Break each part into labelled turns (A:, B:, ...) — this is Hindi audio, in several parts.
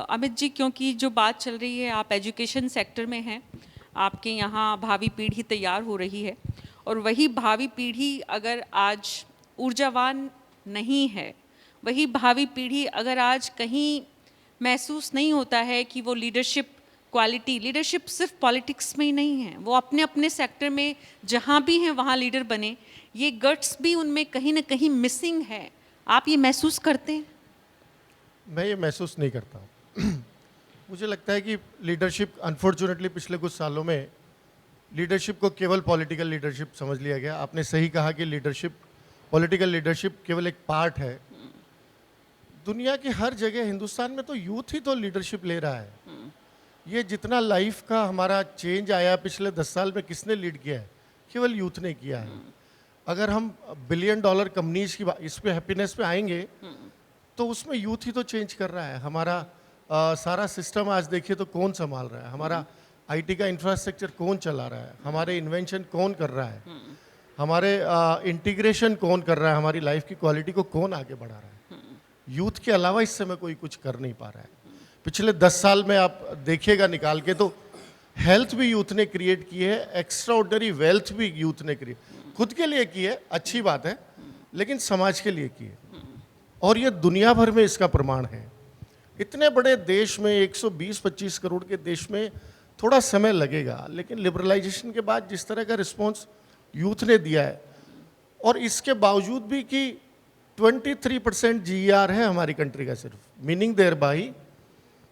A: अमित जी, क्योंकि जो बात चल रही है, आप एजुकेशन सेक्टर में हैं, आपके यहाँ भावी पीढ़ी तैयार हो रही है, और वही भावी पीढ़ी अगर आज ऊर्जावान नहीं है, वही भावी पीढ़ी अगर आज कहीं महसूस नहीं होता है कि वो लीडरशिप क्वालिटी, लीडरशिप सिर्फ पॉलिटिक्स में ही नहीं है, वो अपने अपने सेक्टर में जहाँ भी हैं वहाँ लीडर बने, ये गट्स भी उनमें कहीं ना कहीं मिसिंग है। आप ये महसूस करते हैं?
B: मैं ये महसूस नहीं करता हूँ। मुझे लगता है कि लीडरशिप अनफॉर्चुनेटली पिछले कुछ सालों में लीडरशिप को केवल पॉलिटिकल लीडरशिप समझ लिया गया। आपने सही कहा कि लीडरशिप, पॉलिटिकल लीडरशिप केवल एक पार्ट है। दुनिया की हर जगह, हिंदुस्तान में तो यूथ ही तो लीडरशिप ले रहा है। ये जितना लाइफ का हमारा चेंज आया पिछले 10 साल में, किसने लीड किया है? केवल यूथ ने किया है। अगर हम बिलियन डॉलर कंपनीज की इस पे हैप्पीनेस पे आएंगे तो उसमें यूथ ही तो चेंज कर रहा है। हमारा सारा सिस्टम आज देखिए तो कौन संभाल रहा है? हमारा आईटी का इंफ्रास्ट्रक्चर कौन चला रहा है? हमारे इन्वेंशन कौन कर रहा है? हमारे इंटीग्रेशन कौन कर रहा है? हमारी लाइफ की क्वालिटी को कौन आगे बढ़ा रहा है? यूथ के अलावा इस समय कोई कुछ कर नहीं पा रहा है। पिछले 10 साल में आप देखिएगा निकाल के तो हेल्थ भी यूथ ने क्रिएट की है, एक्स्ट्रा ऑर्डिनरी वेल्थ भी यूथ ने क्रिएट, खुद के लिए की है, अच्छी बात है, लेकिन समाज के लिए की है। और ये दुनिया भर में इसका प्रमाण है। इतने बड़े देश में, 120-25 करोड़ के देश में थोड़ा समय लगेगा, लेकिन लिबरलाइजेशन के बाद जिस तरह का रिस्पॉन्स यूथ ने दिया है, और इसके बावजूद भी कि 23% जीईआर है हमारी कंट्री का सिर्फ, मीनिंग देयर बाई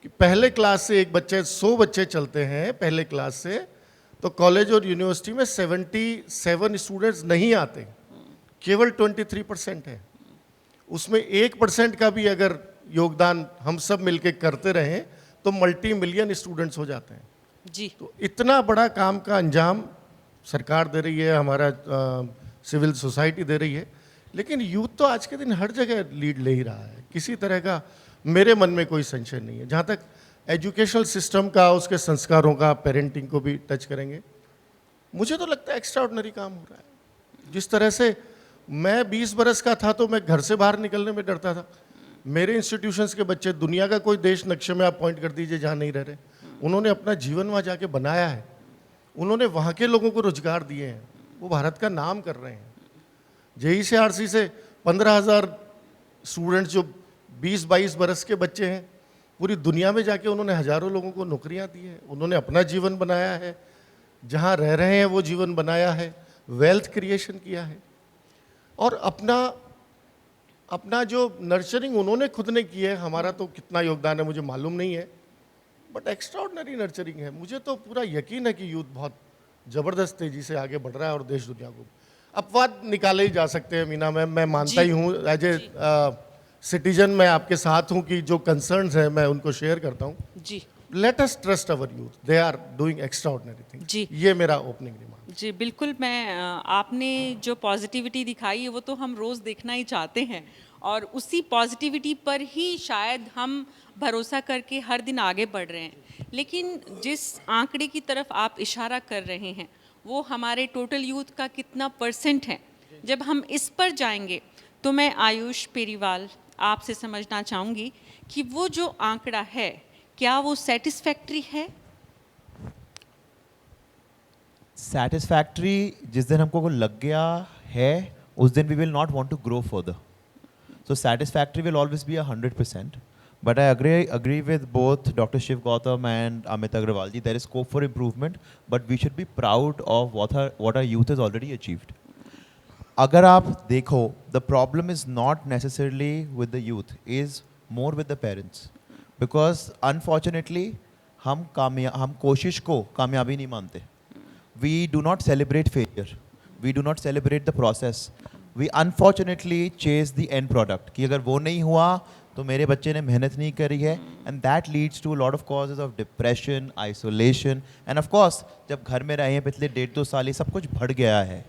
B: कि पहले क्लास से एक बच्चे, 100 बच्चे चलते हैं पहले क्लास से, तो कॉलेज और यूनिवर्सिटी में 77 स्टूडेंट्स नहीं आते, केवल 23% है। उसमें 1% का भी अगर योगदान हम सब मिलके करते रहें तो मल्टी मिलियन स्टूडेंट्स हो जाते हैं
A: जी।
B: तो इतना बड़ा काम का अंजाम सरकार दे रही है, हमारा सिविल सोसाइटी दे रही है, लेकिन यूथ तो आज के दिन हर जगह लीड ले ही रहा है। किसी तरह का मेरे मन में कोई संशय नहीं है। जहाँ तक एजुकेशनल सिस्टम का, उसके संस्कारों का, पेरेंटिंग को भी टच करेंगे, मुझे तो लगता है एक्स्ट्रा ऑर्डिनरी काम हो रहा है। जिस तरह से मैं 20 बरस का था तो मैं घर से बाहर निकलने में डरता था। मेरे इंस्टीट्यूशंस के बच्चे, दुनिया का कोई देश नक्शे में आप पॉइंट कर दीजिए जहाँ नहीं रह रहे, उन्होंने अपना जीवन वहाँ जाके बनाया है, उन्होंने वहाँ के लोगों को रोजगार दिए हैं, वो भारत का नाम कर रहे हैं। जेई से आरसी से 15,000 स्टूडेंट्स जो 20-22 बरस के बच्चे हैं, पूरी दुनिया में जाके उन्होंने हजारों लोगों को नौकरियाँ दी हैं, उन्होंने अपना जीवन बनाया है, जहाँ रह रहे हैं वो जीवन बनाया है, वेल्थ क्रिएशन किया है, और अपना जो नर्चरिंग उन्होंने खुद ने की है। हमारा तो कितना योगदान है मुझे मालूम नहीं है, बट एक्स्ट्रा ऑर्डिनरी नर्चरिंग है। मुझे तो पूरा यकीन है कि यूथ बहुत ज़बरदस्त तेज़ी से आगे बढ़ रहा है और देश दुनिया को। अपवाद निकाले ही जा सकते हैं मीना मैम, मैं मानता ही हूँ, एज ए सिटीजन मैं आपके साथ हूँ कि जो कंसर्न्स हैं मैं उनको शेयर करता हूँ
A: जी।
B: Let us trust our youth, they are doing extraordinary thing.
A: जी।
B: ये मेरा ओपनिंग रिमार्क।
A: जी बिल्कुल, मैं आपने जो पॉजिटिविटी दिखाई है वो तो हम रोज़ देखना ही चाहते हैं, और उसी पॉजिटिविटी पर ही शायद हम भरोसा करके हर दिन आगे बढ़ रहे हैं। लेकिन जिस आंकड़े की तरफ आप इशारा कर रहे हैं वो हमारे टोटल यूथ का कितना % है, जब हम इस पर जाएंगे तो मैं आयुष पेरीवाल आपसे समझना चाहूँगी कि वो जो आंकड़ा है क्या वो सेटिस्फैक्ट्री है?
C: सेटिस्फैक्ट्री जिस दिन हमको लग गया है उस दिन we will not want to grow further. So satisfactory will always be 100%. But I agree with both Dr. Shiv Gautam and Amit Agrawal ji. There is scope for improvement, but we should be proud of what our youth has already achieved. अगर आप देखो, the problem is not necessarily with the youth, is more with the parents. Because unfortunately हम कोशिश को कामयाबी नहीं मानते. We do not celebrate failure. We do not celebrate the process. We unfortunately chase the end product कि अगर वो नहीं हुआ तो मेरे बच्चे ने मेहनत नहीं करी है, and that leads to a lot of causes of depression, isolation, and of course जब घर में रहे हैं पिछले 1.5-2 साल ये सब कुछ बढ़ गया है.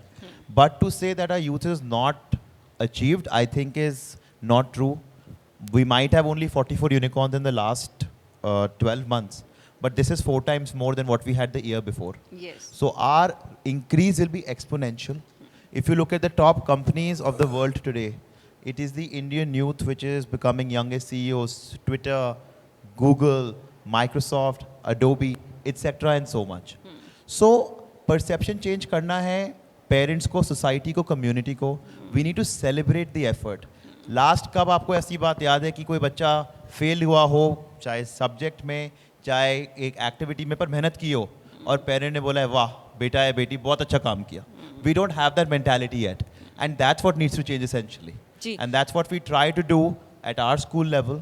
C: But to say that our youth is not achieved, I think is not true. We might have only 44 unicorns in the last 12 months, but this is 4 times more than what we had the year before.
A: Yes.
C: So our increase will be exponential. If you look at the top companies of the world today, it is the Indian youth which is becoming youngest CEOs. Twitter, Google, Microsoft, Adobe, etc. and so much. So perception change करना है पेरेंट्स को, सोसाइटी को, कम्युनिटी को. We need to celebrate the effort. Last कब आपको ऐसी बात याद है कि कोई बच्चा फेल हुआ हो, चाहे सब्जेक्ट में, चाहे एक एक्टिविटी में, पर मेहनत की हो और पेरेंट ने बोला है वाह बेटा या बेटी बहुत अच्छा काम किया. We don't have that mentality yet, and that's what needs to change essentially.
A: जी.
C: And that's what we try to do at our school level,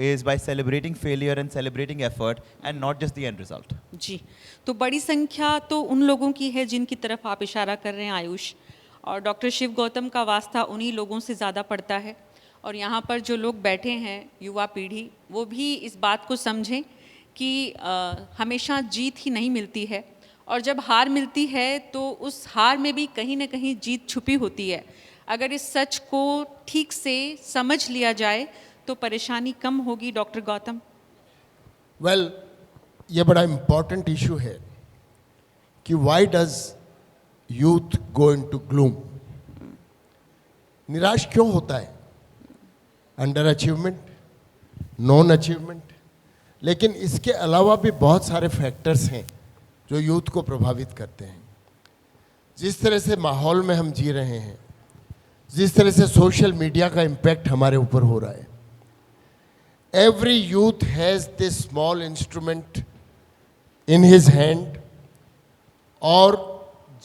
C: is by celebrating failure and celebrating effort and not just the end result.
A: जी, तो बड़ी संख्या तो उन लोगों की है जिनकी तरफ आप इशारा कर रहे हैं आयुष, और डॉक्टर शिव गौतम का वास्ता उन्हीं लोगों से ज़्यादा पड़ता है. और यहाँ पर जो लोग बैठे हैं, युवा पीढ़ी, वो भी इस बात को समझें कि हमेशा जीत ही नहीं मिलती है, और जब हार मिलती है तो उस हार में भी कहीं ना कहीं जीत छुपी होती है. अगर इस सच को ठीक से समझ लिया जाए तो परेशानी कम होगी. डॉक्टर गौतम.
D: वेल, ये बड़ा इम्पॉर्टेंट इशू है कि why does youth go into gloom. निराश क्यों होता है? Under achievement, non achievement. लेकिन इसके अलावा भी बहुत सारे फैक्टर्स हैं जो यूथ को प्रभावित करते हैं. जिस तरह से माहौल में हम जी रहे हैं, जिस तरह से सोशल मीडिया का इम्पैक्ट हमारे ऊपर हो रहा है, every youth has this small instrument in his hand. और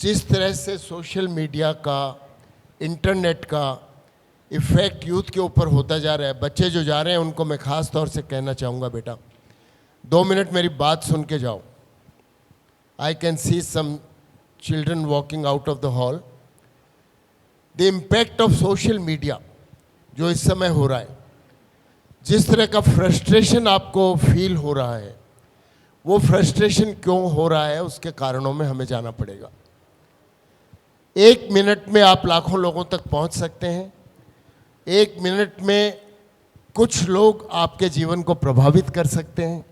D: जिस तरह से सोशल मीडिया का, इंटरनेट का इफ़ेक्ट यूथ के ऊपर होता जा रहा है, बच्चे जो जा रहे हैं उनको मैं ख़ास तौर से कहना चाहूँगा, बेटा 2 मिनट मेरी बात सुन के जाओ. I can see some children walking out of the hall. The impact of social media जो इस समय हो रहा है, जिस तरह का फ्रस्ट्रेशन आपको फील हो रहा है, वो फ्रस्ट्रेशन क्यों हो रहा है उसके कारणों में हमें जाना पड़ेगा. 1 मिनट में आप लाखों लोगों तक पहुंच सकते हैं. 1 मिनट में कुछ लोग आपके जीवन को प्रभावित कर सकते हैं.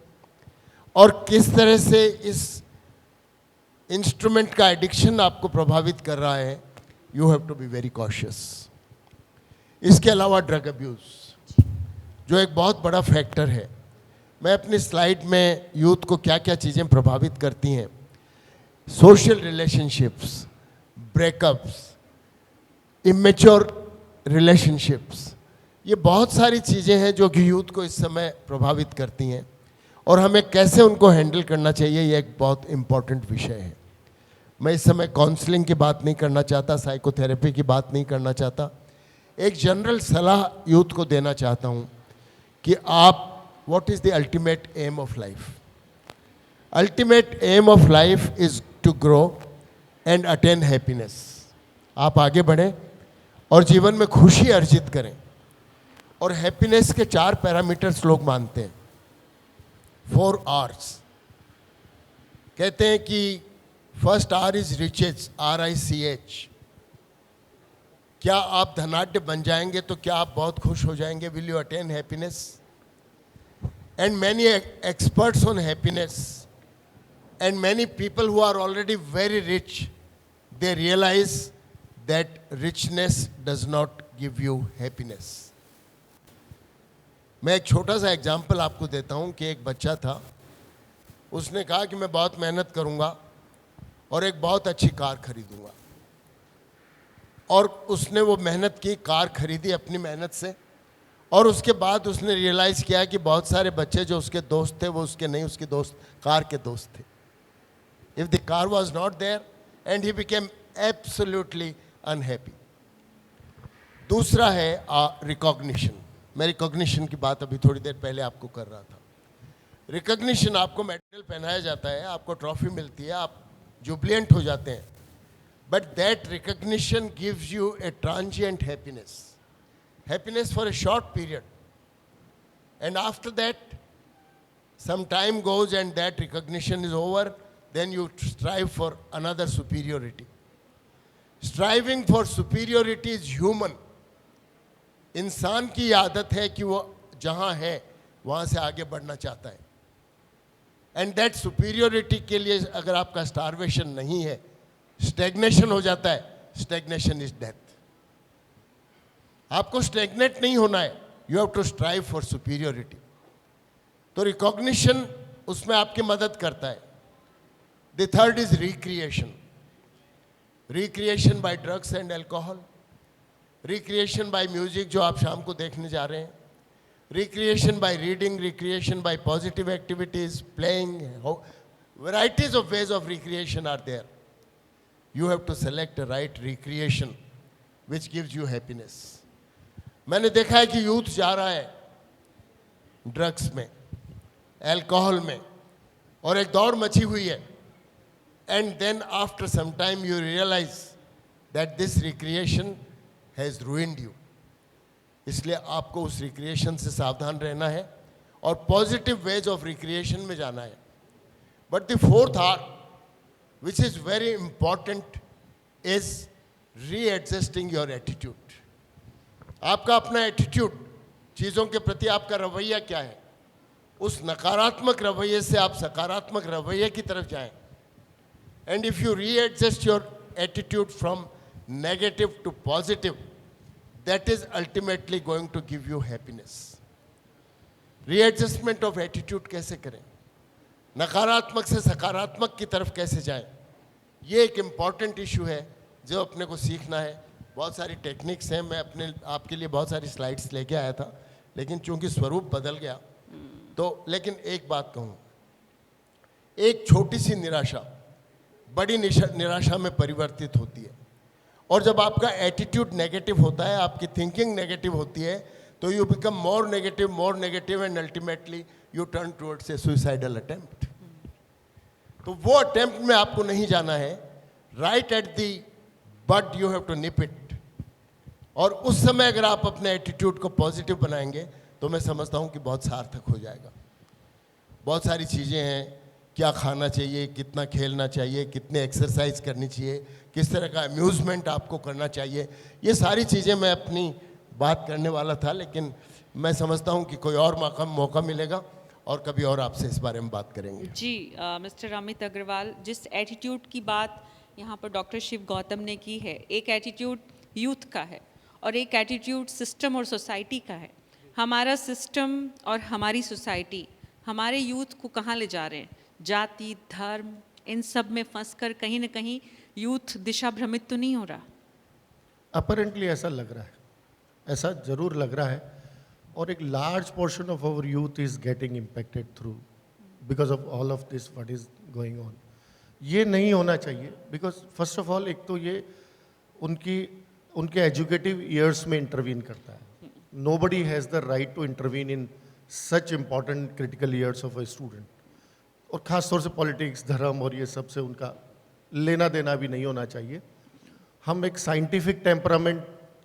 D: और किस तरह से इस इंस्ट्रूमेंट का एडिक्शन आपको प्रभावित कर रहा है, you have to be very cautious. इसके अलावा ड्रग अब्यूज़ जो एक बहुत बड़ा फैक्टर है. मैं अपनी स्लाइड में यूथ को क्या क्या चीज़ें प्रभावित करती हैं, social relationships, breakups, immature relationships, ये बहुत सारी चीज़ें हैं जो कि यूथ को इस समय प्रभावित करती हैं. और हमें कैसे उनको हैंडल करना चाहिए, ये एक बहुत इम्पॉर्टेंट विषय है. मैं इस समय काउंसलिंग की बात नहीं करना चाहता, साइकोथेरेपी की बात नहीं करना चाहता. एक जनरल सलाह यूथ को देना चाहता हूँ कि आप, what is the ultimate aim of life? Ultimate aim of life is to grow and attain happiness. आप आगे बढ़ें और जीवन में खुशी अर्जित करें. और हैप्पीनेस के 4 पैरामीटर्स लोग मानते हैं. 4 R's. कहते हैं कि first R is riches, RICH. क्या आप धनाढ्य बन जाएंगे तो क्या आप बहुत खुश हो जाएंगे? Will you attain happiness? And many experts on happiness and many people who are already very rich, they realise that richness does not give you happiness. मैं एक छोटा सा एग्जाम्पल आपको देता हूँ कि एक बच्चा था, उसने कहा कि मैं बहुत मेहनत करूँगा और एक बहुत अच्छी कार खरीदूँगा. और उसने वो मेहनत की, कार खरीदी अपनी मेहनत से. और उसके बाद उसने रियलाइज़ किया कि बहुत सारे बच्चे जो उसके दोस्त थे वो उसके नहीं, उसके दोस्त कार के दोस्त थे. If the car was not there and he became absolutely unhappy. दूसरा है रिकॉग्निशन. मैं रिकॉग्निशन की बात अभी थोड़ी देर पहले आपको कर रहा था. रिकॉग्निशन, आपको मेडल पहनाया जाता है, आपको ट्रॉफी मिलती है, आप जुबिलेंट हो जाते हैं. But that recognition gives U A transient happiness. Happiness for a short period, and after that some time goes and that recognition is over, then you strive for another superiority. Striving for superiority is human. इंसान की आदत है कि वो जहाँ है वहाँ से आगे बढ़ना चाहता है. एंड दैट सुपीरियोरिटी के लिए अगर आपका स्टारवेशन नहीं है, स्टैग्नेशन हो जाता है. Stagnation is death. आपको स्टैग्नेट नहीं होना है, you have to strive for superiority. तो रिकॉग्निशन उसमें आपकी मदद करता है. The third is recreation. Recreation by drugs and alcohol, recreation by music जो आप शाम को देखने जा रहे हैं, recreation by reading, recreation by positive activities, playing. Varieties of ways of recreation are there. You have to select a right recreation which gives you happiness. मैंने देखा है कि यूथ जा रहा है ड्रग्स में, अल्कोहल में, और एक दौड़ मची हुई है. And then after some time you realise that this recreation has ruined you. इसलिए आपको उस रिक्रिएशन से सावधान रहना है और पॉजिटिव वेज ऑफ रिक्रिएशन में जाना है. But the fourth art, which is very important, is readjusting your attitude. आपका अपना एटीट्यूड, चीज़ों के प्रति आपका रवैया क्या है, उस नकारात्मक रवैये से आप सकारात्मक रवैये की तरफ जाएं. And if you readjust your attitude from negative to positive, that is ultimately going to give you happiness. Readjustment of attitude कैसे करें, नकारात्मक से सकारात्मक की तरफ कैसे जाएं, ये एक इम्पॉर्टेंट इशू है जो अपने को सीखना है. बहुत सारी टेक्निक्स हैं, मैं अपने आपके लिए बहुत सारी स्लाइड्स लेके आया था, लेकिन चूंकि स्वरूप बदल गया तो. लेकिन एक बात कहूँ, एक छोटी सी निराशा बड़ी निराशा में परिवर्तित होती है. और जब आपका एटीट्यूड नेगेटिव होता है, आपकी थिंकिंग नेगेटिव होती है, तो you become more negative and ultimately you turn towards a suicidal attempt. तो वो अटेम्प्ट में आपको नहीं जाना है. Right at the but you have to nip it. और उस समय अगर आप अपने एटीट्यूड को पॉजिटिव बनाएंगे तो मैं समझता हूँ कि बहुत सार्थक हो जाएगा. बहुत सारी चीज़ें हैं, क्या खाना चाहिए, कितना खेलना चाहिए, कितने एक्सरसाइज करनी चाहिए, किस तरह का अम्यूज़मेंट आपको करना चाहिए, ये सारी चीज़ें मैं अपनी बात करने वाला था, लेकिन मैं समझता हूँ कि कोई और मौका मिलेगा और कभी और आपसे इस बारे में बात करेंगे.
A: जी मिस्टर अमित अग्रवाल, जिस एटीट्यूड की बात यहाँ पर डॉक्टर शिव गौतम ने की है, एक एटीट्यूड यूथ का है और एक एटीट्यूड सिस्टम और सोसाइटी का है. हमारा सिस्टम और हमारी सोसाइटी हमारे यूथ को कहाँ ले जा रहे हैं, जाति, धर्म, इन सब में फंसकर कहीं ना कहीं यूथ दिशा भ्रमित तो नहीं हो रहा?
B: अपरेंटली ऐसा लग रहा है, ऐसा जरूर लग रहा है. और एक large portion of our youth is getting impacted through because of all of this what is going on. ये नहीं होना चाहिए, बिकॉज फर्स्ट ऑफ ऑल एक तो ये उनके एजुकेटिव ईयर्स में इंटरवीन करता है. Nobody has the right to intervene in such important critical years of a student. और ख़ास तौर से पॉलिटिक्स, धर्म और ये सब से उनका लेना देना भी नहीं होना चाहिए. हम एक साइंटिफिक टेम्परामेंट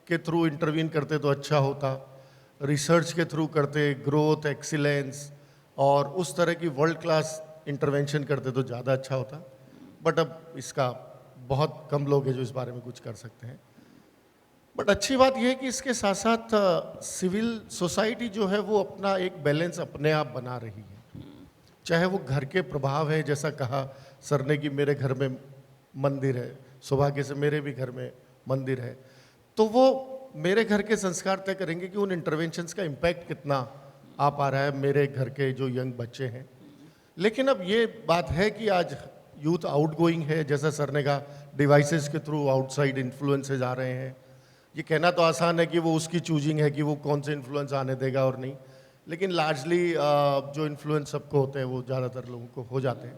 B: के थ्रू इंटरवीन करते तो अच्छा होता, रिसर्च के थ्रू करते, ग्रोथ, एक्सीलेंस और उस तरह की वर्ल्ड क्लास इंटरवेंशन करते तो ज़्यादा अच्छा होता. बट अब इसका बहुत कम लोग हैं जो इस बारे में कुछ कर सकते हैं. बट अच्छी बात यह है कि इसके साथ साथ सिविल सोसाइटी जो है वो अपना एक बैलेंस अपने आप बना रही है. चाहे वो घर के प्रभाव है, जैसा कहा सर ने कि मेरे घर में मंदिर है, सौभाग्य से मेरे भी घर में मंदिर है, तो वो मेरे घर के संस्कार तय करेंगे कि उन इंटरवेंशंस का इम्पैक्ट कितना आ पा रहा है मेरे घर के जो यंग बच्चे हैं. लेकिन अब ये बात है कि आज यूथ आउट गोइंग है, जैसा सर ने कहा, डिवाइसेस के थ्रू आउटसाइड इन्फ्लुएंसेस आ रहे हैं. ये कहना तो आसान है कि वो उसकी चूजिंग है कि वो कौन से इन्फ्लुएंस आने देगा और नहीं, लेकिन लार्जली जो इन्फ्लुएंस सबको होते हैं वो ज़्यादातर लोगों को हो जाते हैं.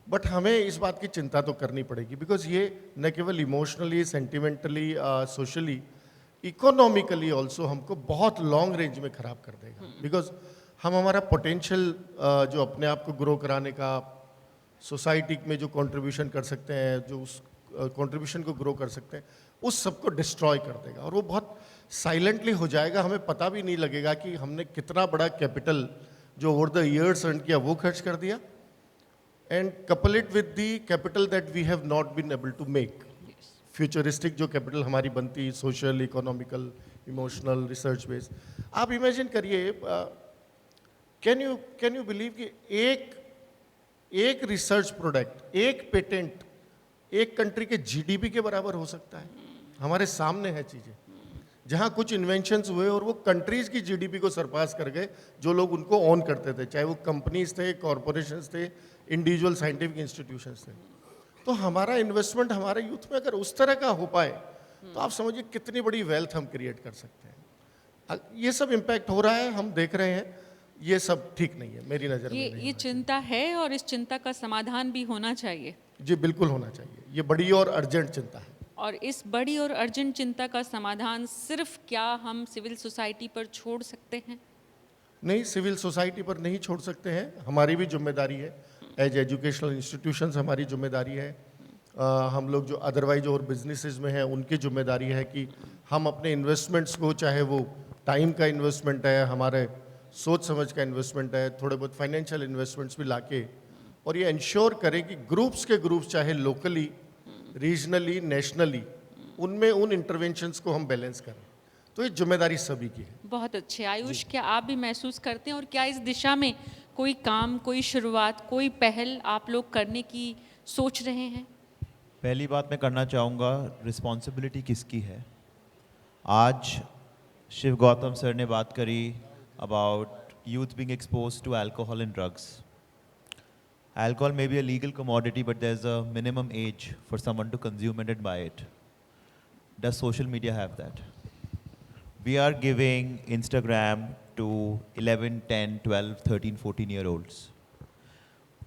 B: बट हमें इस बात की चिंता तो करनी पड़ेगी, बिकॉज ये न केवल emotionally, sentimentally, socially, economically also हमको बहुत लॉन्ग रेंज में ख़राब कर देगा. बिकॉज हम हमारा पोटेंशियल जो अपने आप को ग्रो कराने का, सोसाइटी में जो कंट्रीब्यूशन कर सकते हैं, जो उस कंट्रीब्यूशन को ग्रो कर सकते हैं, उस सबको डिस्ट्रॉय कर देगा. और वो बहुत साइलेंटली हो जाएगा, हमें पता भी नहीं लगेगा कि हमने कितना बड़ा कैपिटल जो ओवर द ईयर्स अर्न किया वो खर्च कर दिया, and couple it with the capital that we have not been able to make. Futuristic जो कैपिटल हमारी बनती, social, economical, emotional, research based. आप इमेजिन करिए, कैन यू बिलीव कि एक रिसर्च प्रोडक्ट, एक पेटेंट एक कंट्री के जीडीपी के बराबर हो सकता है. हमारे सामने है चीज़ें. जहाँ कुछ इन्वेंशंस हुए और वो कंट्रीज़ की जीडीपी को सरपास कर गए, जो लोग उनको ऑन करते थे, चाहे वो कंपनीज थे, कॉरपोरेशंस थे, इंडिविजुअल साइंटिफिक इंस्टीट्यूशंस थे। तो हमारा इन्वेस्टमेंट हमारे यूथ में अगर उस तरह का हो पाए तो आप समझिए कितनी बड़ी वेल्थ हम क्रिएट कर सकते हैं। ये सब इम्पैक्ट हो रहा है, हम देख रहे हैं, ये सब ठीक नहीं है मेरी नज़र में। नहीं
A: ये
B: होना
A: चिंता है और इस चिंता का समाधान भी होना चाहिए।
B: चाहिए। जी बिल्कुल होना चाहिए, ये बड़ी और अर्जेंट चिंता है।
A: और इस बड़ी और अर्जेंट चिंता का समाधान सिर्फ क्या हम सिविल सोसाइटी पर छोड़ सकते हैं?
B: नहीं, सिविल सोसाइटी पर नहीं छोड़ सकते हैं, हमारी भी जिम्मेदारी है, एज एजुकेशनल इंस्टीट्यूशंस हमारी जिम्मेदारी है। हम लोग जो अदरवाइज और बिजनेसेस में हैं उनकी जिम्मेदारी है कि हम अपने इन्वेस्टमेंट्स को, चाहे वो टाइम का इन्वेस्टमेंट है, हमारे सोच समझ का इन्वेस्टमेंट है, थोड़े बहुत फाइनेंशियल इन्वेस्टमेंट्स भी लाके, और ये इंश्योर करें कि ग्रुप्स के ग्रुप्स, चाहे लोकली, रीजनली, नेशनली, उनमें उन इंटरवेंशंस को हम बैलेंस करें। तो ये जिम्मेदारी सभी की है।
A: बहुत अच्छे। आयुष, क्या आप भी महसूस करते हैं और क्या इस दिशा में कोई काम, कोई शुरुआत, कोई पहल आप लोग करने की सोच रहे हैं?
C: पहली बात मैं करना चाहूँगा, रिस्पॉन्सिबिलिटी किसकी है। आज शिव गौतम सर ने बात करी about youth being expose to alcohol and drugs. Alcohol may be a legal commodity, but there's a minimum age for someone to consume it and buy it. Does social media have that? We are giving Instagram to 11, 10, 12, 13, 14-year-olds.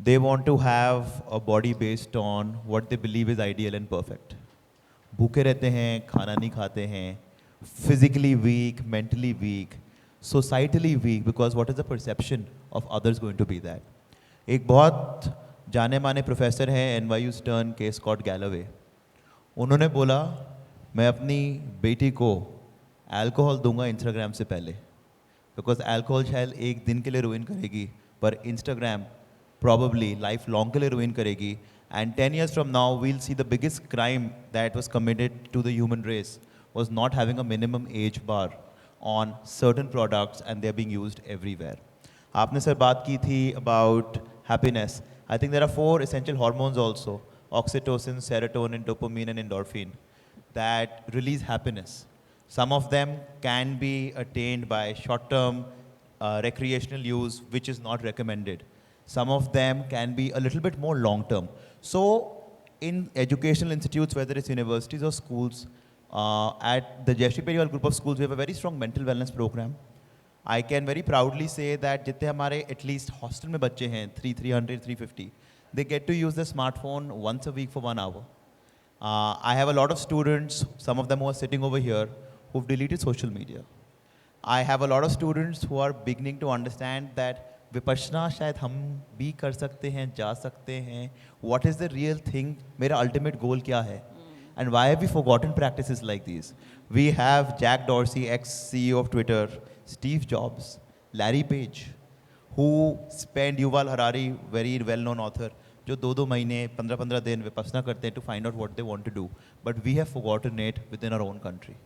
C: They want to have a body based on what they believe is ideal and perfect. भूखे रहते हैं, खाना नहीं खाते हैं, physically weak, mentally weak, societally weak, because what is the perception of others going to be that? एक बहुत जाने माने प्रोफेसर हैं NYU स्टर्न के, स्कॉट गैलोवे, उन्होंने बोला मैं अपनी बेटी को अल्कोहल दूंगा इंस्टाग्राम से पहले, बिकॉज अल्कोहल शायद एक दिन के लिए रुइन करेगी, पर इंस्टाग्राम प्रॉबली लाइफ लॉन्ग के लिए रुइन करेगी. And 10 years from now we'll see the biggest crime that was committed to the human race was not having a minimum age bar on certain products, and they're being used everywhere. आपने सर बात की थी about happiness. I think there are 4 essential hormones also, oxytocin, serotonin, dopamine and endorphin, that release happiness. Some of them can be attained by short-term recreational use, which is not recommended. Some of them can be a little bit more long-term. So in educational institutes, whether it's universities or schools, at the Jayashree Periwal group of schools, we have a very strong mental wellness program. I can very proudly say that जितने हमारे at least hostel में बच्चे हैं, 300, 350, they get to use the smartphone once a week for 1 hour. I have a lot of students, some of them who are sitting over here, who've deleted social media. I have a lot of students who are beginning to understand that Vipassana शायद हम भी कर सकते हैं, जा सकते हैं. What is the real thing? मेरा ultimate goal क्या है? And why have we forgotten practices like these? We have Jack Dorsey, ex-CEO of Twitter, Steve Jobs, Larry Page, who spent, Yuval Harari, very well-known author, जो 2-2 महीने 15-15 दिन विपश्यना करते हैं to find out what they want to do. But we have forgotten it within our own country.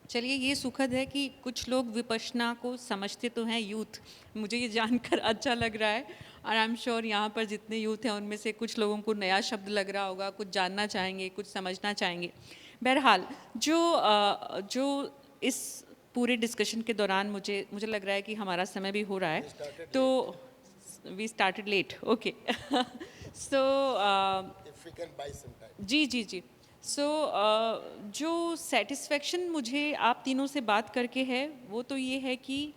A: चलिए, ये सुखद है कि कुछ लोग विपश्यना को समझते तो हैं, यूथ, मुझे ये जानकर अच्छा लग रहा है. और आई एम श्योर यहाँ पर जितने यूथ हैं उनमें से कुछ लोगों को नया शब्द लग रहा होगा, कुछ जानना चाहेंगे, कुछ समझना चाहेंगे. बहरहाल जो इस पूरे डिस्कशन के दौरान मुझे लग रहा है कि हमारा समय भी हो रहा है, तो वी स्टार्टेड लेट. ओके, सो जी. सो जो सेटिस्फेक्शन मुझे आप तीनों से बात करके है, वो तो ये है कि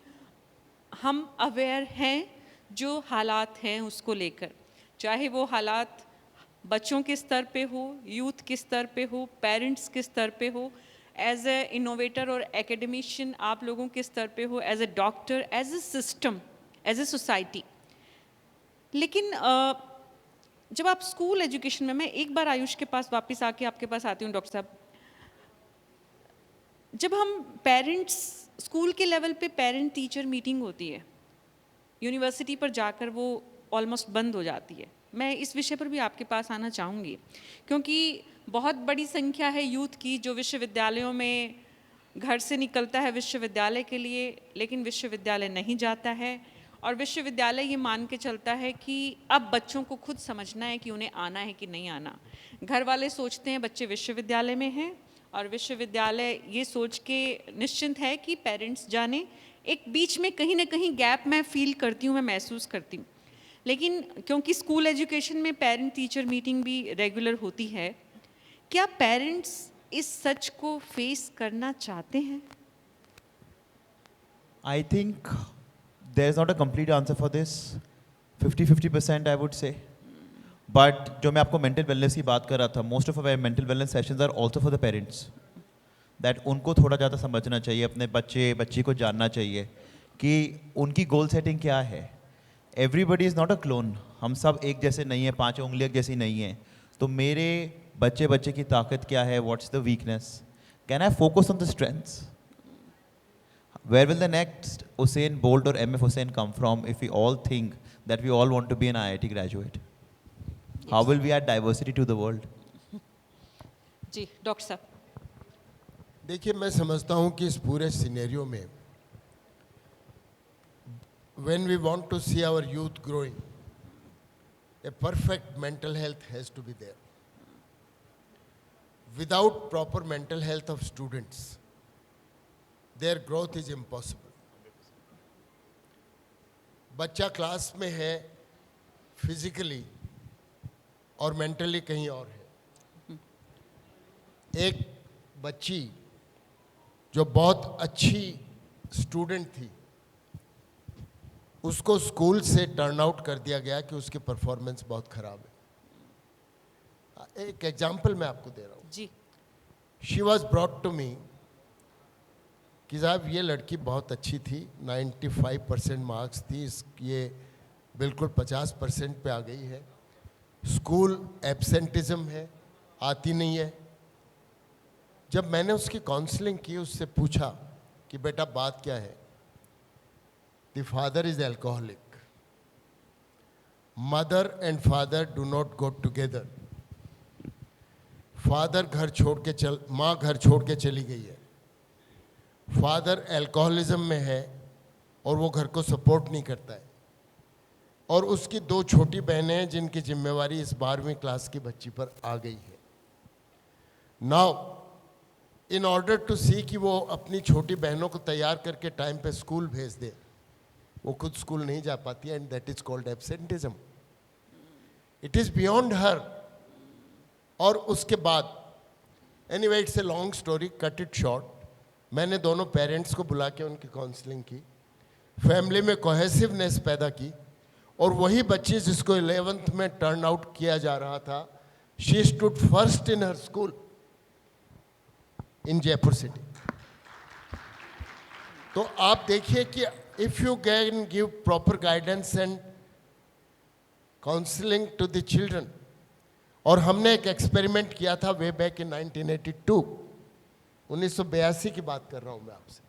A: हम अवेयर हैं जो हालात हैं उसको लेकर, चाहे वो हालात बच्चों के स्तर पे हो, यूथ के स्तर पे हो, पेरेंट्स के स्तर पे हो, एज ए इनोवेटर और एकेडमिशियन आप लोगों के स्तर पे हो, as a doctor, as a system, as a society. लेकिन जब आप स्कूल एजुकेशन में, मैं एक बार आयुष के पास वापस आके आपके पास आती हूँ डॉक्टर साहब, जब हम पेरेंट्स, स्कूल के लेवल पे पेरेंट टीचर मीटिंग होती है, यूनिवर्सिटी पर जाकर वो ऑलमोस्ट बंद हो जाती है. मैं इस विषय पर भी आपके पास आना चाहूँगी, क्योंकि बहुत बड़ी संख्या है यूथ की जो विश्वविद्यालयों में घर से निकलता है विश्वविद्यालय के लिए, लेकिन विश्वविद्यालय नहीं जाता है, और विश्वविद्यालय ये मान के चलता है कि अब बच्चों को खुद समझना है कि उन्हें आना है कि नहीं आना. घर वाले सोचते हैं बच्चे विश्वविद्यालय में हैं और विश्वविद्यालय ये सोच के निश्चिंत है कि पेरेंट्स जाने। एक बीच में कहीं ना कहीं गैप मैं फील करती हूँ, मैं महसूस करती हूँ, लेकिन क्योंकि स्कूल एजुकेशन में पेरेंट टीचर मीटिंग भी रेगुलर होती है, क्या पेरेंट्स इस सच को फेस करना चाहते हैं?
C: I think there's not a complete answer for this. 50-50% I would say. But जो मैं आपको mental wellness की बात कर रहा था, most of our mental wellness sessions are also for the parents. That उनको थोड़ा ज़्यादा समझना चाहिए, अपने बच्ची को जानना चाहिए कि उनकी गोल सेटिंग क्या है. Everybody is not a clone. हम सब एक जैसे नहीं हैं, 5 उंगलियां जैसी नहीं हैं. तो मेरे बच्चे की ताकत क्या है? What's the weakness? Can I focus on the strengths? Where will the next Usain Bolt or MF Hussain come from if we all think that we all want to be an IIT graduate? How will we add diversity to the world?
A: जी डॉक्टर साहब।
D: देखिए, मैं समझता हूं कि इस पूरे सिनेरियो में when we want to see our youth growing, a perfect mental health has to be there. Without proper mental health of students, their growth is impossible. बच्चा क्लास में है फिजिकली और मेंटली कहीं और है. एक बच्ची जो बहुत अच्छी स्टूडेंट थी, उसको स्कूल से टर्न आउट कर दिया गया कि उसकी परफॉर्मेंस बहुत खराब है. एक एग्जांपल मैं आपको दे रहा हूँ.
A: जी
D: she was brought to me कि साहब ये लड़की बहुत अच्छी थी, 95% मार्क्स थी, ये बिल्कुल 50% पे आ गई है, स्कूल एब्सेंटिज्म है, आती नहीं है. जब मैंने उसकी काउंसलिंग की, उससे पूछा कि बेटा बात क्या है, the father is alcoholic, mother and father do not go together. Father घर छोड़ के माँ घर छोड़ के चली गई है, फादर एल्कोहलिज्म में है और वो घर को सपोर्ट नहीं करता है, और उसकी 2 छोटी बहनें हैं जिनकी जिम्मेवारी इस 12वीं क्लास की बच्ची पर आ गई है. नाउ इन ऑर्डर टू सी कि वो अपनी छोटी बहनों को तैयार करके टाइम पे स्कूल भेज दे, वो खुद स्कूल नहीं जा पाती है, and that is called absenteeism. It is beyond her. और उसके बाद anyway it's a long story, cut it short, मैंने दोनों पेरेंट्स को बुला के उनकी काउंसलिंग की, फैमिली में कोहेसिवनेस पैदा की, और वही बच्ची जिसको 11th में टर्न आउट किया जा रहा था, she stood first in her school in Jaipur city. तो आप देखिए कि if you can give proper guidance and counselling to the children. और हमने एक एक्सपेरिमेंट किया था वे बैक इन 1982, 1982 की बात कर रहा हूं मैं आपसे,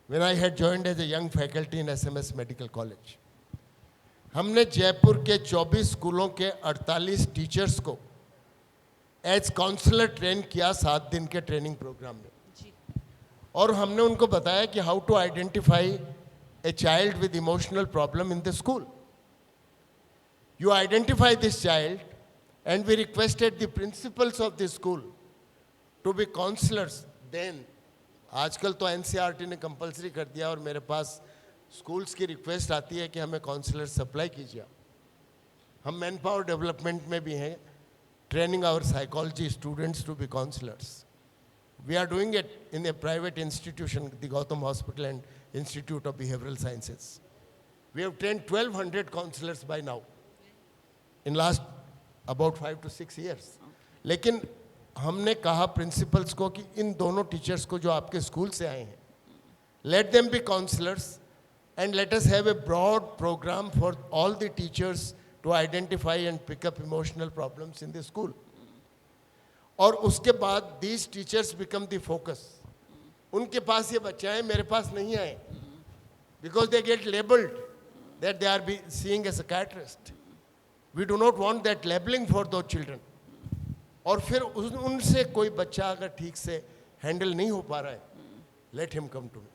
D: when I had joined as a young faculty in SMS medical college. हमने जयपुर के 24 स्कूलों के 48 टीचर्स को एज काउंसलर ट्रेन किया 7 दिन के ट्रेनिंग प्रोग्राम में. और हमने उनको बताया कि how to identify a child with emotional problem in the school. You identify this child and we requested the principals of the school to be counsellors. Then आजकल तो एनसीईआरटी ने कंपलसरी कर दिया, और मेरे पास स्कूल्स की रिक्वेस्ट आती है कि हमें काउंसलर सप्लाई कीजिए. हम मैन पावर डेवलपमेंट में भी हैं, training our psychology students to be counsellors. We are doing it in a private institution, the Gautam hospital and institute of behavioural sciences. We have trained 1200 counsellors by now in last about 5 to 6 years. लेकिन हमने कहा प्रिंसिपल्स को कि इन दोनों टीचर्स को जो आपके स्कूल से आए हैं, let them be counsellors and let us have a broad programme for all the teachers to identify and pick up emotional problems in the school. और उसके बाद these teachers become the focus. उनके पास ये बच्चे आए, मेरे पास नहीं आए, because they get labelled that they are be seeing a psychiatrist. We do not want that labelling for those children. और फिर उनसे कोई बच्चा अगर ठीक से हैंडल नहीं हो पा रहा है, let him come to me.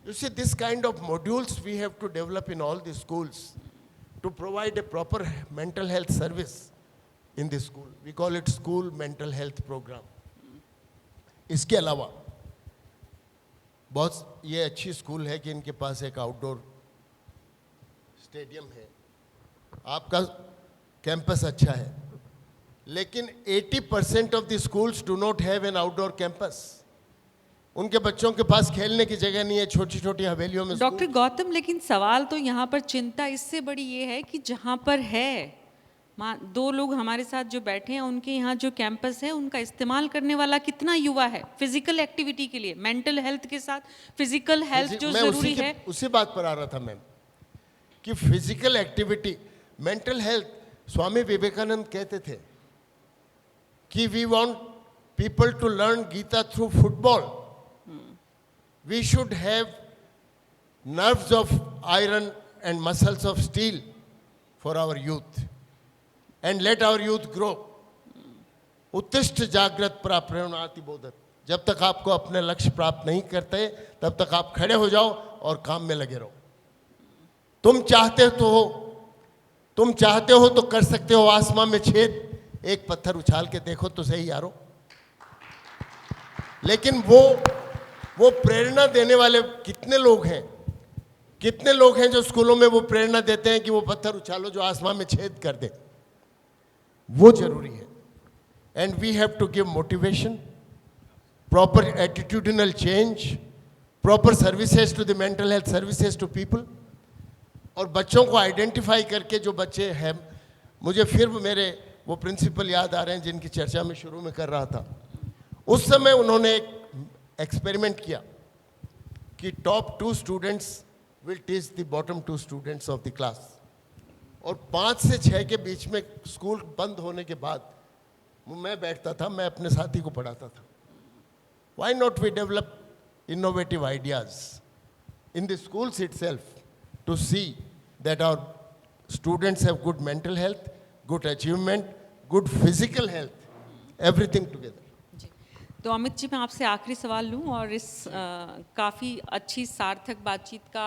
D: You see, this kind of modules we have to develop in all the schools to provide a proper mental health service in the school. We call it school mental health program. इसके अलावा बहुत ये अच्छी स्कूल है कि इनके पास एक आउटडोर स्टेडियम है, आपका कैंपस अच्छा है, लेकिन 80% of the schools do not have an outdoor campus. उनके बच्चों के पास खेलने की जगह नहीं है, छोटी छोटी हवेलियों में।
A: डॉक्टर गौतम, लेकिन सवाल तो यहाँ पर चिंता इससे बड़ी ये है कि जहाँ पर है, दो लोग हमारे साथ जो बैठे हैं, उनके यहाँ जो कैंपस है उनका इस्तेमाल करने वाला कितना युवा है फिजिकल एक्टिविटी के लिए? मेंटल हेल्थ के साथ फिजिकल हेल्थ जो जरूरी है,
D: उसी बात पर आ रहा था मैम कि physical activity, mental health. Swami Vivekananda कहते थे कि we want people to learn Gita through football. We should have nerves of iron and muscles of steel for our youth and let our youth grow. उत्तिष्ठ जागृत प्राप्नुयाति बोधत। जब तक आपको अपने लक्ष्य प्राप्त नहीं करते तब तक आप खड़े हो जाओ और काम में लगे रहो। तुम चाहते हो तो कर सकते हो। आसमान में छेद, एक पत्थर उछाल के देखो तो सही यारो। लेकिन वो प्रेरणा देने वाले कितने लोग हैं जो स्कूलों में वो प्रेरणा देते हैं कि वो पत्थर उछालो जो आसमान में छेद कर दे। वो जरूरी है। And we have to give motivation, proper attitudinal change, proper services to the mental health services to people. और बच्चों को आइडेंटिफाई करके, जो बच्चे हैं, मुझे फिर मेरे वो प्रिंसिपल याद आ रहे हैं जिनकी चर्चा में शुरू में कर रहा था। उस समय उन्होंने एक एक्सपेरिमेंट किया कि top 2 students will teach the bottom 2 students of the class. और 5 से 6 के बीच में स्कूल बंद होने के बाद मैं बैठता था, मैं अपने साथी को पढ़ाता था। Why not we develop innovative ideas in the schools itself to see that our students have good mental health, good achievement, good physical health, everything together.
A: तो अमित जी, मैं आपसे आखिरी सवाल लूं, और इस काफ़ी अच्छी सार्थक बातचीत का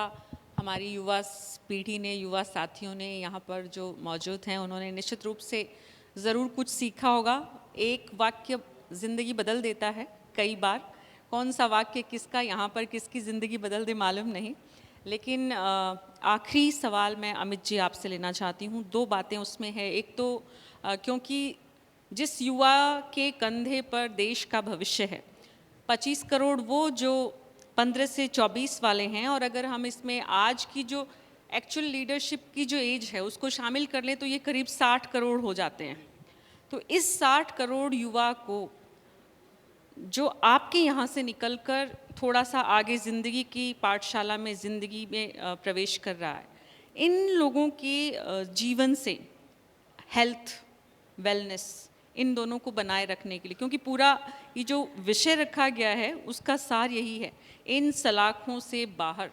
A: हमारी युवा पीढ़ी ने, युवा साथियों ने यहाँ पर जो मौजूद हैं, उन्होंने निश्चित रूप से ज़रूर कुछ सीखा होगा। एक वाक्य ज़िंदगी बदल देता है कई बार। कौन सा वाक्य किसका यहाँ पर किसकी ज़िंदगी बदल दे मालूम नहीं, लेकिन आखिरी सवाल मैं अमित जी आपसे लेना चाहती हूँ। 2 बातें उसमें है। एक तो क्योंकि जिस युवा के कंधे पर देश का भविष्य है, 25 करोड़ वो जो 15 से 24 वाले हैं, और अगर हम इसमें आज की जो एक्चुअल लीडरशिप की जो एज है उसको शामिल कर लें तो ये करीब 60 करोड़ हो जाते हैं। तो इस 60 करोड़ युवा को जो आपके यहाँ से निकलकर थोड़ा सा आगे ज़िंदगी की पाठशाला में, ज़िंदगी में प्रवेश कर रहा है, इन लोगों के जीवन से हेल्थ, वेलनेस, इन दोनों को बनाए रखने के लिए, क्योंकि पूरा ये जो विषय रखा गया है उसका सार यही है, इन सलाखों से बाहर।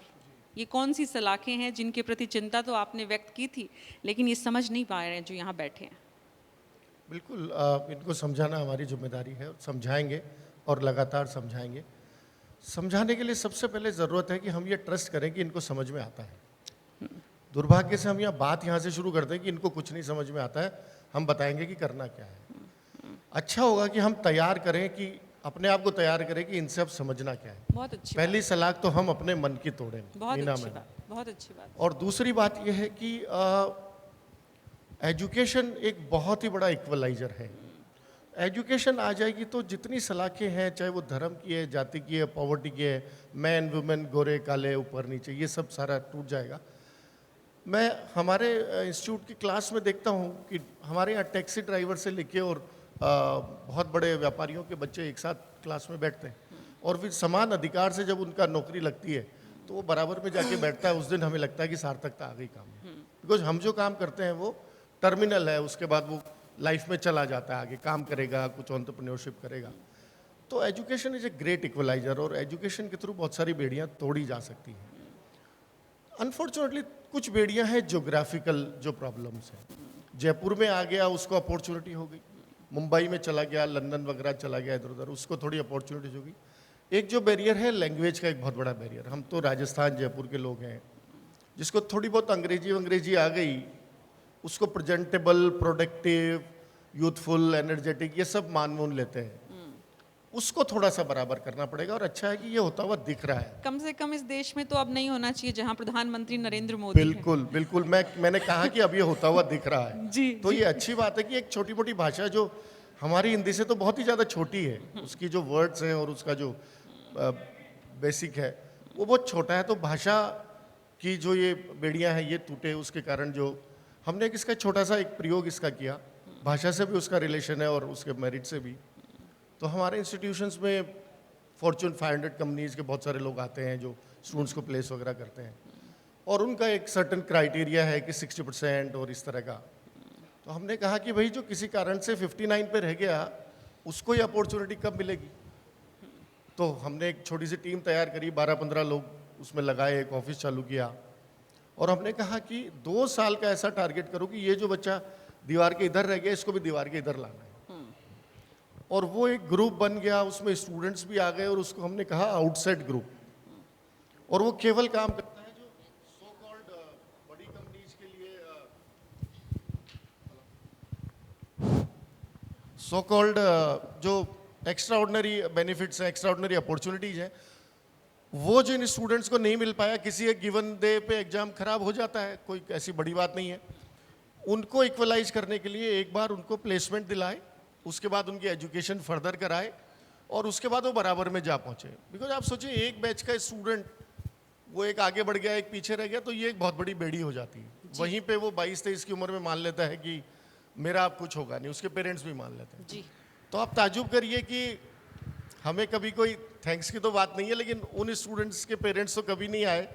A: ये कौन सी सलाखें हैं जिनके प्रति चिंता तो आपने व्यक्त की थी, लेकिन ये समझ नहीं पा रहे हैं जो यहाँ बैठे हैं?
B: बिल्कुल, इनको समझाना हमारी जिम्मेदारी है, समझाएंगे और लगातार समझाएंगे। समझाने के लिए सबसे पहले ज़रूरत है कि हम ये ट्रस्ट करें कि इनको समझ में आता है। दुर्भाग्य से हम बात यहाँ से शुरू करते हैं कि इनको कुछ नहीं समझ में आता है, हम बताएंगे कि करना क्या है। अच्छा होगा कि हम तैयार करें, कि अपने आप को तैयार करें कि इनसे अब समझना क्या है।
A: बहुत अच्छी
B: पहली सलाख तो हम अपने मन की तोड़ेंगे।
A: बहुत अच्छी बात, बहुत अच्छी बात।
B: और दूसरी बात यह है कि एजुकेशन एक बहुत ही बड़ा इक्वलाइजर है। एजुकेशन आ जाएगी तो जितनी सलाखें हैं, चाहे वो धर्म की है, जाति की है, पॉवर्टी की है, मैन वुमेन, गोरे काले, ऊपर नीचे, ये सब सारा टूट जाएगा। मैं हमारे इंस्टीट्यूट की क्लास में देखता हूँ कि हमारे यहाँ टैक्सी ड्राइवर से लेके और बहुत बड़े व्यापारियों के बच्चे एक साथ क्लास में बैठते हैं, और फिर समान अधिकार से जब उनका नौकरी लगती है तो वो बराबर में जाके बैठता है। उस दिन हमें लगता है कि सार्थकता आ गई काम में, बिकॉज हम जो काम करते हैं वो टर्मिनल है, उसके बाद वो लाइफ में चला जाता है, आगे काम करेगा, कुछ एंटरप्रेन्योरशिप करेगा। तो education is a great equaliser, और एजुकेशन के थ्रू बहुत सारी बेड़ियाँ तोड़ी जा सकती हैं। अनफॉर्चुनेटली कुछ बेड़ियाँ हैं ज्योग्राफिकल जो प्रॉब्लम्स हैं। जयपुर में आ गया, उसको अपॉर्चुनिटी हो गई, मुंबई में चला गया, लंदन वगैरह चला गया, इधर उधर, उसको थोड़ी अपॉर्चुनिटीज होगी। एक जो बैरियर है लैंग्वेज का, एक बहुत बड़ा बैरियर। हम तो राजस्थान, जयपुर के लोग हैं, जिसको थोड़ी बहुत अंग्रेजी आ गई, उसको प्रेजेंटेबल, प्रोडक्टिव, यूथफुल, एनर्जेटिक, ये सब मान लेते हैं। उसको थोड़ा सा बराबर करना पड़ेगा, और अच्छा है कि ये होता हुआ दिख रहा है।
A: कम से कम इस देश में तो अब नहीं होना चाहिए जहां प्रधानमंत्री नरेंद्र मोदी हैं।
B: बिल्कुल बिल्कुल, मैंने कहा कि अब ये होता हुआ दिक रहा है।
A: जी,
B: तो ये अच्छी बात है कि एक छोटी मोटी भाषा जो हमारी हिंदी से तो बहुत ही ज़्यादा छोटी है, उसकी जो वर्ड्स हैं और उसका जो बेसिक है वो बहुत छोटा है, तो भाषा की जो ये बेड़ियां हैं ये टूटे, उसके कारण जो हमने इसका छोटा सा एक प्रयोग इसका किया, भाषा से भी उसका रिलेशन है और उसके मेरिट से भी। तो हमारे इंस्टीट्यूशंस में फॉर्च्यून 500 कंपनीज के बहुत सारे लोग आते हैं जो स्टूडेंट्स को प्लेस वगैरह करते हैं, और उनका एक सर्टन क्राइटेरिया है कि 60% और इस तरह का। तो हमने कहा कि भाई जो किसी कारण से 59 पे रह गया उसको ये अपॉर्चुनिटी कब मिलेगी। तो हमने एक छोटी सी टीम तैयार करी, 12-15 लोग उसमें लगाए, एक ऑफिस चालू किया, और हमने कहा कि 2 साल का ऐसा टारगेट करो कि ये जो बच्चा दीवार के इधर रह गया इसको भी दीवार के इधर लाना है। और वो एक ग्रुप बन गया, उसमें स्टूडेंट्स भी आ गए, और उसको हमने कहा आउटसाइड ग्रुप, और वो केवल काम करता है जो सो कॉल्ड बड़ी कंपनीज के लिए सो कॉल्ड जो एक्स्ट्रा ऑर्डिनरी बेनिफिट्स हैं, एक्स्ट्रा ऑर्डिनरी अपॉर्चुनिटीज हैं, वो जिन स्टूडेंट्स को नहीं मिल पाया, किसी एक गिवन डे पे एग्जाम खराब हो जाता है, कोई ऐसी बड़ी बात नहीं है, उनको इक्वलाइज करने के लिए एक बार उनको प्लेसमेंट दिलाए, उसके बाद उनकी एजुकेशन फर्दर कराए, और उसके बाद वो बराबर में जा पहुंचे। बिकॉज आप सोचिए एक बैच का स्टूडेंट वो एक आगे बढ़ गया एक पीछे रह गया, तो ये एक बहुत बड़ी बेड़ी हो जाती है। वहीं पे वो 22-23 की उम्र में मान लेता है कि मेरा अब कुछ होगा नहीं, उसके पेरेंट्स भी मान लेते हैं।
A: जी,
B: तो आप ताजुब करिए कि हमें कभी कोई थैंक्स की तो बात नहीं है, लेकिन उन स्टूडेंट्स के पेरेंट्स तो कभी नहीं आए,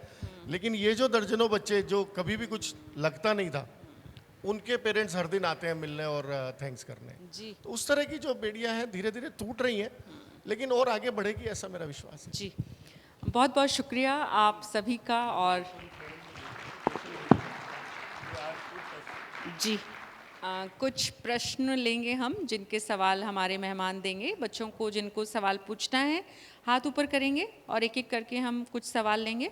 B: लेकिन ये जो दर्जनों बच्चे जो कभी भी कुछ लगता नहीं था, उनके पेरेंट्स हर दिन आते हैं मिलने और थैंक्स करने।
A: जी,
B: तो उस तरह की जो बेड़ियां हैं धीरे धीरे टूट रही हैं, लेकिन और आगे बढ़ेगी ऐसा मेरा विश्वास है।
A: जी, बहुत बहुत शुक्रिया आप सभी का। और जी, कुछ प्रश्न लेंगे हम, जिनके सवाल हमारे मेहमान देंगे। बच्चों को जिनको सवाल पूछना है हाथ ऊपर करेंगे और एक एक करके हम कुछ सवाल लेंगे।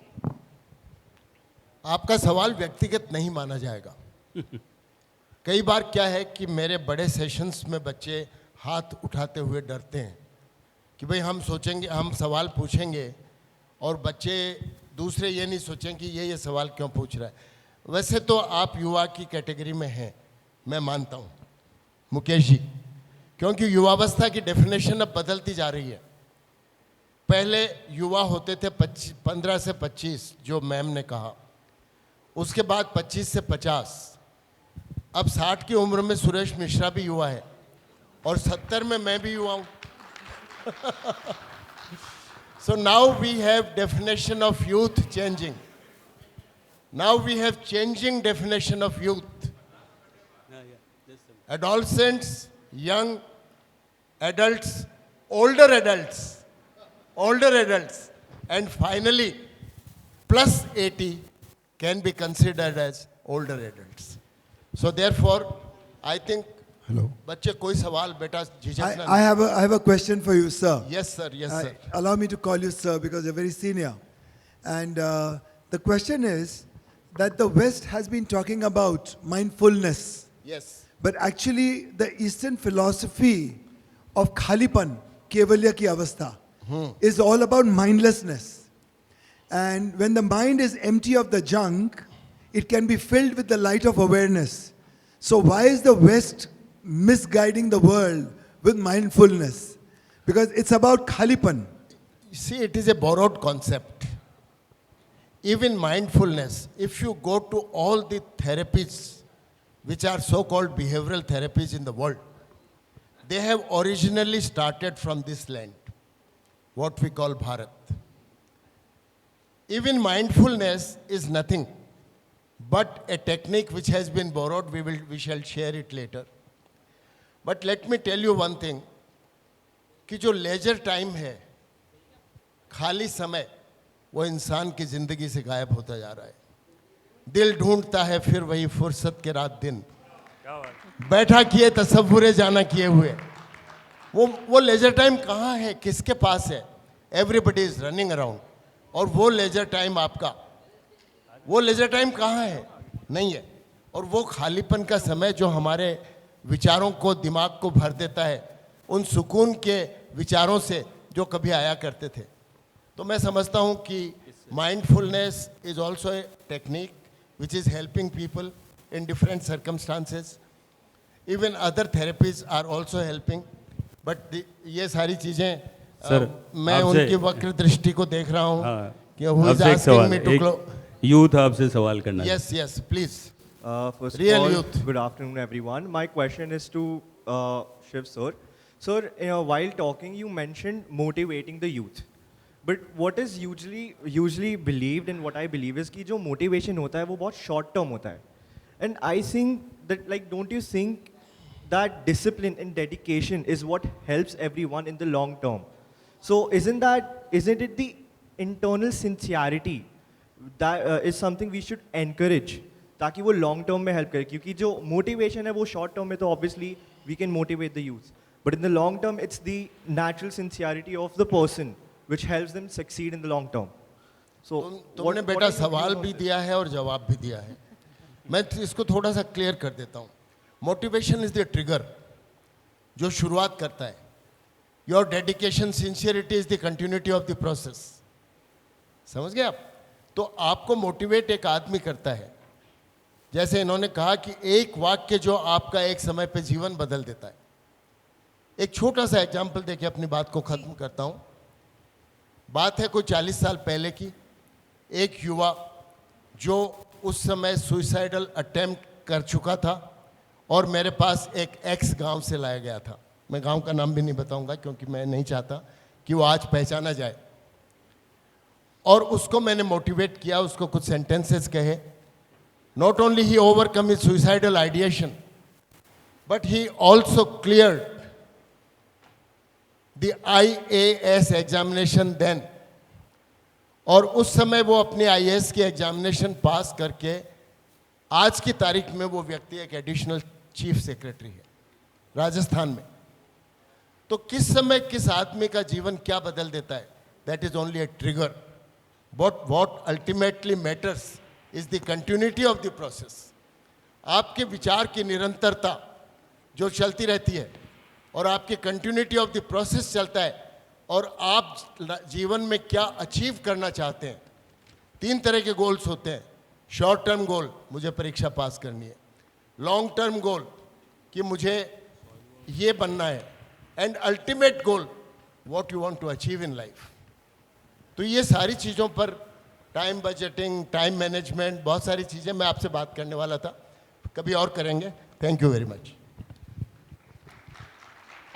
D: आपका सवाल व्यक्तिगत नहीं माना जाएगा। कई बार क्या है कि मेरे बड़े सेशंस में बच्चे हाथ उठाते हुए डरते हैं कि भाई हम सोचेंगे, हम सवाल पूछेंगे और बच्चे दूसरे ये नहीं सोचें कि ये सवाल क्यों पूछ रहा है। वैसे तो आप युवा की कैटेगरी में हैं, मैं मानता हूँ मुकेश जी, क्योंकि युवावस्था की डेफिनेशन अब बदलती जा रही है। पहले युवा होते थे 15 से 25, जो मैम ने कहा, उसके बाद 25 से 50, अब 60 की उम्र में सुरेश मिश्रा भी युवा है और 70 में मैं भी युवा हूँ। So now we have definition of youth changing. Now we have changing definition of youth. Adolescents, young adults, older adults, and finally plus 80 can be considered as older adults. So therefore, I think.
E: Hello.
D: बच्चे कोई सवाल बेटा झिझकना
E: I have a question for you, sir.
D: Yes, sir. Yes, sir.
E: Allow me to call you sir because you're very senior. And the question is that the West has been talking about mindfulness,
D: Yes.
E: but actually the Eastern philosophy of Khalipan, Kevalya ki avastha, is all about mindlessness. And when the mind is empty of the junk, it can be filled with the light of awareness. So why is the West misguiding the world with mindfulness? Because it's about Khalipan.
D: See, it is a borrowed concept. Even mindfulness, if you go to all the therapies, which are so-called behavioral therapies in the world, they have originally started from this land, what we call Bharat. Even mindfulness is nothing but a technique which has been borrowed. We shall share it later. But let me tell you one thing, कि जो लेजर टाइम है, खाली समय, वो इंसान की जिंदगी से गायब होता जा रहा है। दिल ढूंढता है फिर वही फुर्सत के रात दिन, बैठा किए तसव्वुरे जाना किए हुए। वो लेजर टाइम कहाँ है, किसके पास है? Everybody is running around. और वो लेजर टाइम आपका, वो लेजर टाइम कहाँ है? नहीं है। और वो खालीपन का समय जो हमारे विचारों को, दिमाग को भर देता है, उन सुकून के विचारों से जो कभी आया करते थे। तो मैं समझता हूँ कि mindfulness is also a technique which is helping people in different circumstances. Even other therapies are also helping, but ये सारी चीज़ें
F: सर,
D: मैं
F: आपसे-
D: उनकी वक्र दृष्टि को देख रहा हूँ
F: हाँ,
D: कि who is
F: आपसे एक
D: asking
F: सवाल,
D: me to
F: एक यूथ आपसे सवाल करना है।
D: yes, yes, please.
G: First
D: Real
G: of all,
D: youth.
G: good afternoon, everyone. My question is to Shiv sir. Sir, while talking, you mentioned motivating the youth. But what is usually believed and what I believe is कि जो motivation होता है वो बहुत short term होता है. And I think that, like, don't you think that discipline and dedication is what helps everyone in the long term? So isn't it the internal sincerity that is something we should encourage ताकि वो long term में help करे, क्योंकि जो motivation है वो short term में तो obviously we can motivate the youth, but in the long term it's the natural sincerity of the person which helps them succeed in the long term. So
D: तुमने बेटा सवाल भी दिया है और जवाब भी दिया है। मैं इसको थोड़ा सा क्लियर कर देता हूँ। मोटिवेशन इज द ट्रिगर जो शुरुआत करता है। Your dedication sincerity is the continuity of the process. समझ गए आप? तो आपको मोटिवेट एक आदमी करता है, जैसे इन्होंने कहा कि एक वाक्य जो आपका एक समय पे जीवन बदल देता है। एक छोटा सा एग्जाम्पल देके अपनी बात को खत्म करता हूँ। बात है कोई 40 साल पहले की। एक युवा जो उस समय सुइसाइडल अटेम्प्ट कर चुका था और मेरे पास एक एक्स गांव से लाया गया था। मैं गांव का नाम भी नहीं बताऊंगा क्योंकि मैं नहीं चाहता कि वो आज पहचाना जाए। और उसको मैंने मोटिवेट किया, उसको कुछ सेंटेंसेस कहे। Not only he overcome his suicidal ideation but he also cleared the IAS examination then. और उस समय वो अपने IAS की एग्जामिनेशन पास करके आज की तारीख में वो व्यक्ति एक एडिशनल चीफ सेक्रेटरी है राजस्थान में। तो किस समय किस आदमी का जीवन क्या बदल देता है, that is only A trigger. But what ultimately matters is the continuity of the process. आपके विचार की निरंतरता जो चलती रहती है और आपकी कंटिन्यूटी ऑफ द प्रोसेस चलता है और आप जीवन में क्या अचीव करना चाहते हैं। 3 तरह के गोल्स होते हैं। शॉर्ट टर्म गोल, मुझे परीक्षा पास करनी है। लॉन्ग टर्म गोल कि मुझे ये बनना है। And ultimate goal what you want to achieve in life. तो ये सारी चीज़ों पर टाइम बजटिंग, टाइम मैनेजमेंट, बहुत सारी चीज़ें मैं आपसे बात करने वाला था, कभी और करेंगे। Thank you very much.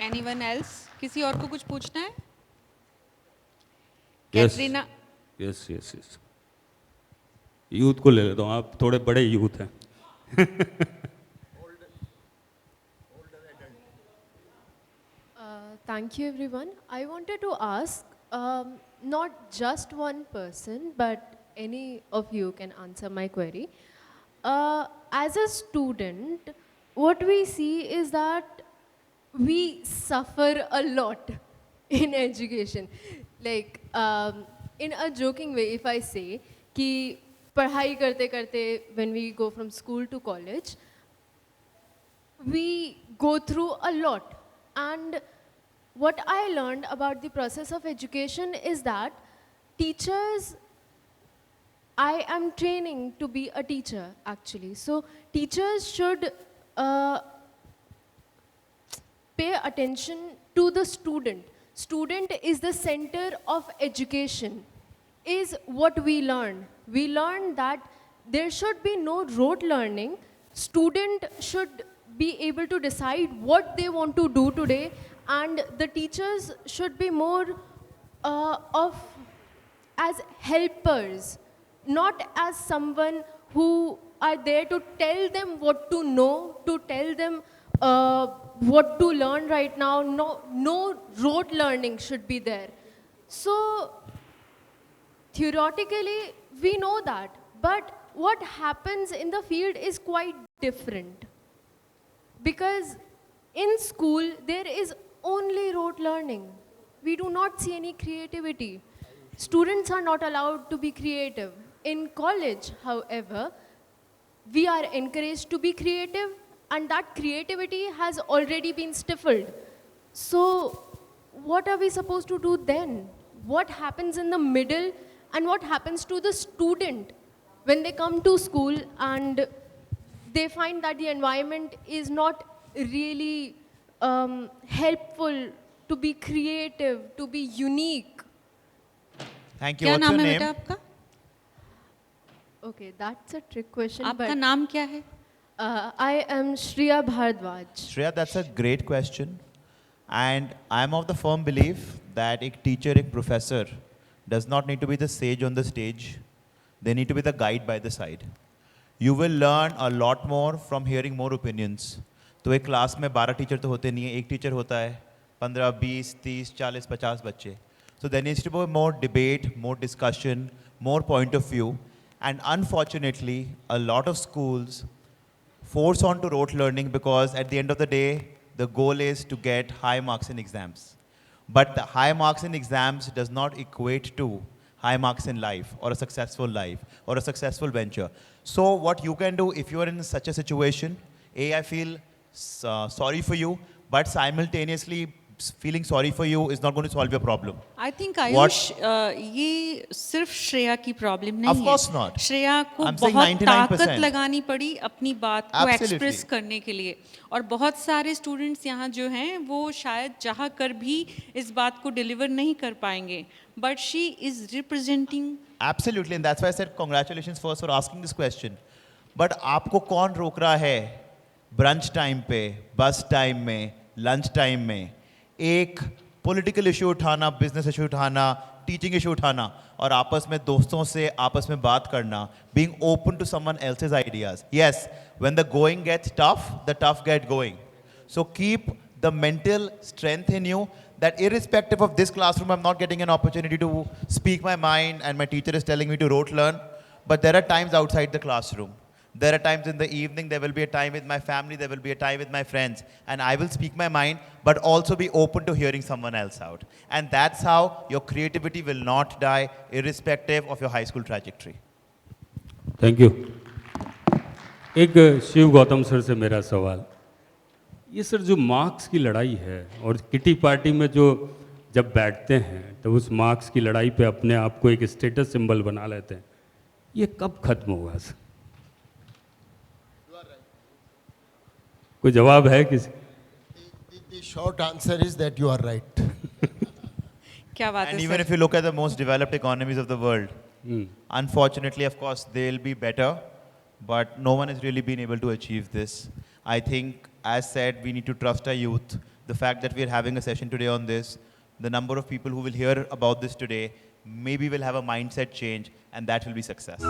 A: Anyone else? किसी और को कुछ पूछना है?
F: Yes.
A: Katrina,
F: yes yes yes, youth को ले लेता हूँ, आप थोड़े बड़े यूथ हैं।
H: Thank you, everyone. I wanted to ask, not just one person, but any of you can answer my query. As a student, what we see is that we suffer a lot in education. Like, in a joking way, if I say, कि पढ़ाई करते करते when we go from school to college, we go through a lot. And what I learned about the process of education is that teachers, I am training to be a teacher actually. So teachers should pay attention to the student. Student is the center of education, is what we learn. We learn that there should be no rote learning. Student should be able to decide what they want to do today, and the teachers should be more of as helpers, not as someone who are there to tell them what to know, to tell them what to learn right now. No rote learning should be there. So theoretically, we know that, but what happens in the field is quite different. Because in school, there is only rote learning. We do not see any creativity. Students are not allowed to be creative. In college, however, we are encouraged to be creative, and that creativity has already been stifled. So what are we supposed to do then? What happens in the middle and what happens to the student when they come to school and they find that the environment is not really helpful to be creative, to be unique?
C: Thank you.
A: क्या
C: What's
A: नाम
C: your
A: है
C: name?
A: बेटा आपका?
H: Okay, that's a trick question.
A: आपका
H: but
A: नाम क्या है?
H: I am Shriya Bhardwaj.
C: Shreya, that's a great question. And I'm of the firm belief that a teacher, a professor, does not need to be the sage on the stage. They need to be the guide by the side. You will learn a lot more from hearing more opinions. तो एक क्लास में 12 टीचर तो होते नहीं है, एक टीचर होता है 15, 20, 30, 40, 50 बच्चे. So there needs to be more debate, more discussion, more point of view. And unfortunately, a lot of schools force on to rote learning because at the end of the day, the goal is to get high marks in exams. But the high marks in exams does not equate to high marks in life or a successful life or a successful venture. So what you can do if you are in such a situation, I feel sorry for you, but simultaneously feeling sorry for you is not going to solve your problem.
A: I think
C: What-
A: Ayush ये सिर्फ श्रेया की प्रॉब्लम नहीं
C: Of
A: है.
C: course not.
A: श्रेया को
C: I'm saying
A: बहुत
C: 99%.
A: ताकत लगानी पड़ी अपनी बात को
C: Absolutely.
A: एक्सप्रेस करने के लिए, और बहुत सारे स्टूडेंट्स यहाँ जो हैं वो शायद चाह कर भी इस बात को डिलीवर नहीं कर पाएंगे, but she is representing.
C: Absolutely, and that's why I said congratulations first for asking this question. But आपको कौन रोक रहा है ब्रंच टाइम पे, बस टाइम में, लंच टाइम में एक पॉलिटिकल इशू उठाना, बिजनेस इशू उठाना, टीचिंग इशू उठाना और आपस में दोस्तों से आपस में बात करना, being open to someone else's ideas. Yes, when the going gets tough, the tough get going. So keep the mental strength in you that irrespective of this classroom, I'm not getting an opportunity to speak my mind and my teacher is telling me to rote learn. But there are times outside the classroom. There are times in the evening, there will be a time with my family, there will be a time with my friends. And I will speak my mind, but also be open to hearing someone else out. And that's how your creativity will not die, irrespective of your high school trajectory.
F: Thank you. एक शिव गौतम सर से मेरा सवाल, ये सर जो मार्क्स की लड़ाई है और किटी पार्टी में जो जब बैठते हैं तो उस मार्क्स की लड़ाई पे अपने आप को एक स्टेटस सिंबल बना लेते हैं, ये कब खत्म होगा सर? कोई जवाब है किसी?
D: The short answer is that you are right.
A: क्या बात
C: And
A: है
C: even
A: sir?
C: if you look at the most developed economies of the world, unfortunately, of course, they'll be better, but no one has really been able to achieve this. I think, as said, we need to trust our youth. The fact that we're having a session today on this, the number of people who will hear about this today, maybe will have a mindset change, and that will be success.